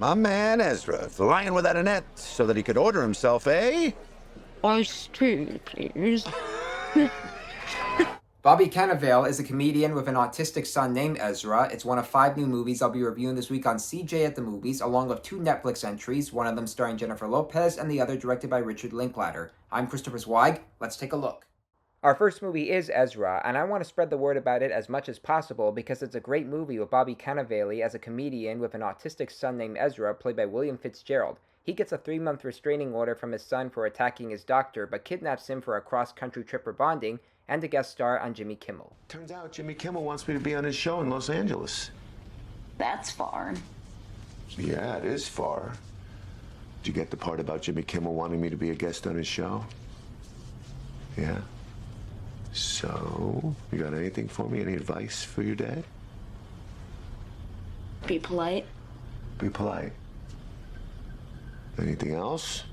My man Ezra, flying without a net so that he could order himself a... Iced tea, please. Bobby Cannavale is a comedian with an autistic son named Ezra. It's one of 5 new movies I'll be reviewing this week on CJ at the Movies, along with 2 Netflix entries, one of them starring Jennifer Lopez and the other directed by Richard Linklater. I'm Christopher Zweig. Let's take a look. Our first movie is Ezra, and I want to spread the word about it as much as possible because it's a great movie with Bobby Cannavale as a comedian with an autistic son named Ezra, played by William Fitzgerald. He gets a 3-month restraining order from his son for attacking his doctor, but kidnaps him for a cross-country trip for bonding, and a guest star on Jimmy Kimmel. Turns out Jimmy Kimmel wants me to be on his show in Los Angeles. That's far. Yeah, it is far. Did you get the part about Jimmy Kimmel wanting me to be a guest on his show? Yeah? So, you got anything for me? Any advice for your dad? Be polite. Be polite. Anything else?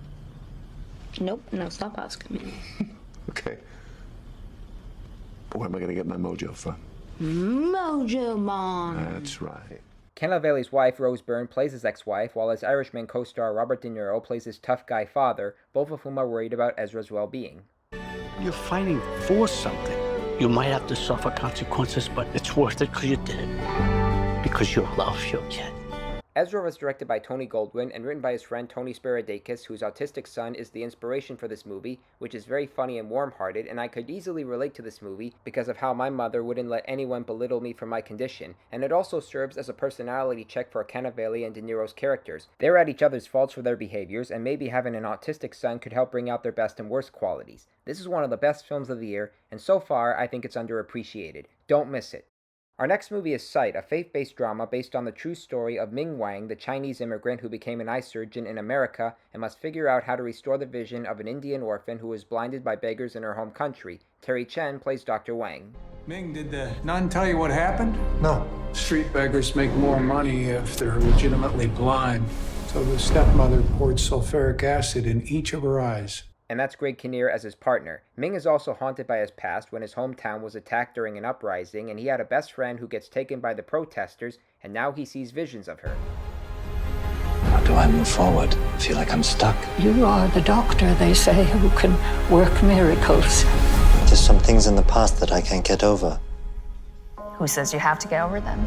Nope, no, stop asking me. Okay. Where am I going to get my mojo from? Mojo Mom. That's right. Cannavale's wife, Rose Byrne, plays his ex-wife, while his Irishman co-star Robert De Niro plays his tough guy father, both of whom are worried about Ezra's well-being. You're fighting for something. You might have to suffer consequences, but it's worth it because you did it. Because you love your kid. Ezra was directed by Tony Goldwyn and written by his friend Tony Spiridakis, whose autistic son is the inspiration for this movie, which is very funny and warm-hearted, and I could easily relate to this movie because of how my mother wouldn't let anyone belittle me for my condition, and it also serves as a personality check for Cannavale and De Niro's characters. They're at each other's faults for their behaviors, and maybe having an autistic son could help bring out their best and worst qualities. This is one of the best films of the year, and so far I think it's underappreciated. Don't miss it. Our next movie is Sight, a faith-based drama based on the true story of Ming Wang, the Chinese immigrant who became an eye surgeon in America and must figure out how to restore the vision of an Indian orphan who was blinded by beggars in her home country. Terry Chen plays Dr. Wang. Ming, did the nun tell you what happened? No. Street beggars make more money if they're legitimately blind. So the stepmother poured sulfuric acid in each of her eyes. And that's Greg Kinnear as his partner. Ming is also haunted by his past when his hometown was attacked during an uprising, and he had a best friend who gets taken by the protesters, and now he sees visions of her. How do I move forward? I feel like I'm stuck. You are the doctor, they say, who can work miracles. There's some things in the past that I can't get over. Who says you have to get over them?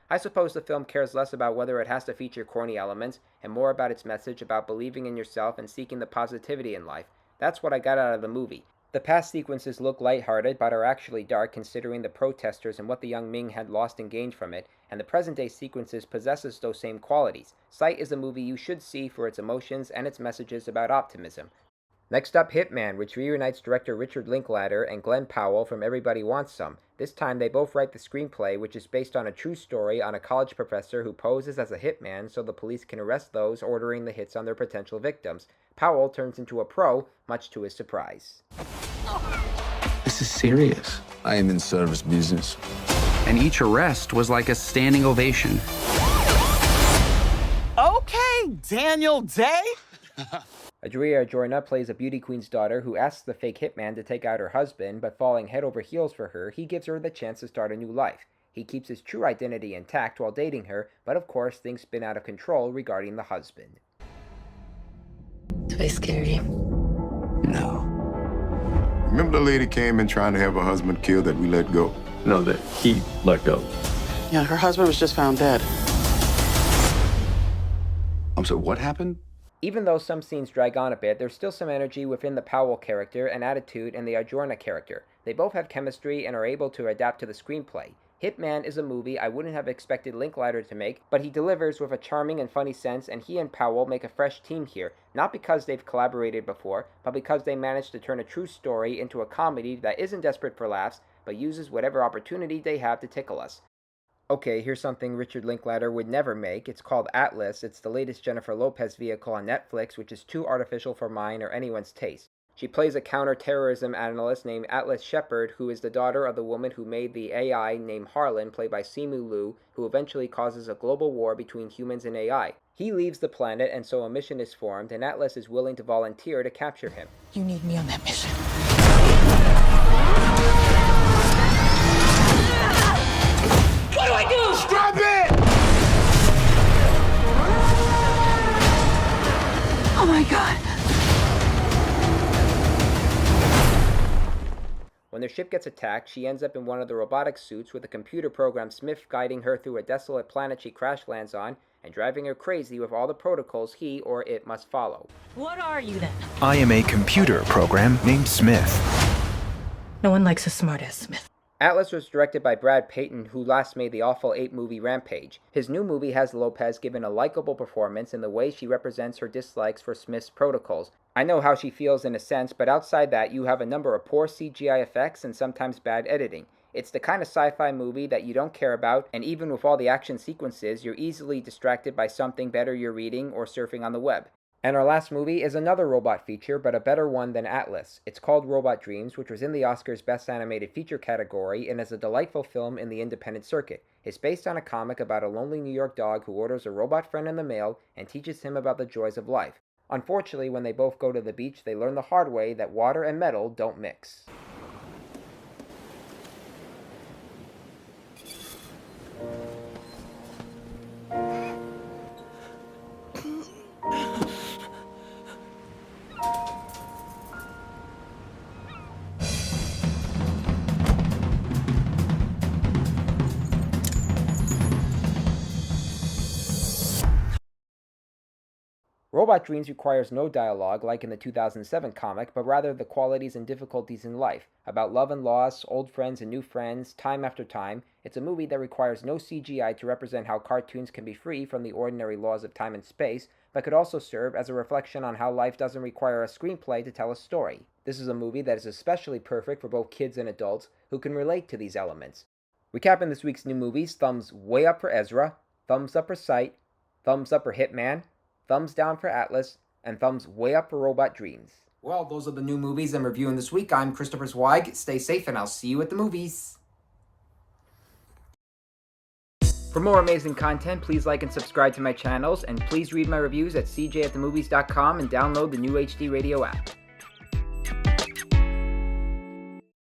I suppose the film cares less about whether it has to feature corny elements and more about its message about believing in yourself and seeking the positivity in life. That's what I got out of the movie. The past sequences look lighthearted but are actually dark considering the protesters and what the young Ming had lost and gained from it, and the present-day sequences possesses those same qualities. Sight is a movie you should see for its emotions and its messages about optimism. Next up, Hitman, which reunites director Richard Linklater and Glen Powell from Everybody Wants Some. This time they both write the screenplay, which is based on a true story on a college professor who poses as a hitman so the police can arrest those ordering the hits on their potential victims. Powell turns into a pro, much to his surprise. This is serious. I am in service business. And each arrest was like a standing ovation. Okay, Daniel Day. Adria Arjona plays a beauty queen's daughter who asks the fake hitman to take out her husband, but falling head over heels for her, he gives her the chance to start a new life. He keeps his true identity intact while dating her, but of course things spin out of control regarding the husband. Do I scare you? No. Remember the lady came in trying to have her husband killed that we let go? No, that he let go. Yeah, her husband was just found dead. I'm sorry, what happened? Even though some scenes drag on a bit, there's still some energy within the Powell character and attitude in the Arjona character. They both have chemistry and are able to adapt to the screenplay. Hitman is a movie I wouldn't have expected Linklater to make, but he delivers with a charming and funny sense, and he and Powell make a fresh team here, not because they've collaborated before, but because they managed to turn a true story into a comedy that isn't desperate for laughs, but uses whatever opportunity they have to tickle us. Okay, here's something Richard Linklater would never make. It's called Atlas. It's the latest Jennifer Lopez vehicle on Netflix, which is too artificial for mine or anyone's taste. She plays a counter-terrorism analyst named Atlas Shepard, who is the daughter of the woman who made the AI named Harlan, played by Simu Liu, who eventually causes a global war between humans and AI. He leaves the planet, and so a mission is formed, and Atlas is willing to volunteer to capture him. You need me on that mission. What do I do? Stop it! my God. When their ship gets attacked, she ends up in one of the robotic suits with a computer-programmed Smith guiding her through a desolate planet she crash lands on and driving her crazy with all the protocols he or it must follow. What are you then? I am a computer program named Smith. No one likes a smartass Smith. Atlas was directed by Brad Peyton, who last made the awful 8 movie Rampage. His new movie has Lopez given a likable performance in the way she represents her dislikes for Smith's protocols. I know how she feels in a sense, but outside that, you have a number of poor CGI effects and sometimes bad editing. It's the kind of sci-fi movie that you don't care about, and even with all the action sequences, you're easily distracted by something better you're reading or surfing on the web. And our last movie is another robot feature, but a better one than Atlas. It's called Robot Dreams, which was in the Oscars Best Animated Feature category and is a delightful film in the independent circuit. It's based on a comic about a lonely New York dog who orders a robot friend in the mail and teaches him about the joys of life. Unfortunately, when they both go to the beach, they learn the hard way that water and metal don't mix. Robot Dreams requires no dialogue like in the 2007 comic, but rather the qualities and difficulties in life, about love and loss, old friends and new friends, time after time. It's a movie that requires no CGI to represent how cartoons can be free from the ordinary laws of time and space, but could also serve as a reflection on how life doesn't require a screenplay to tell a story. This is a movie that is especially perfect for both kids and adults who can relate to these elements. Recapping this week's new movies: thumbs way up for Ezra, thumbs up for Sight, thumbs up for Hitman, thumbs down for Atlas, and thumbs way up for Robot Dreams. Well, those are the new movies I'm reviewing this week. I'm Christopher Zweig. Stay safe, and I'll see you at the movies. For more amazing content, please like and subscribe to my channels, and please read my reviews at cjatthemovies.com and download the new HD Radio app.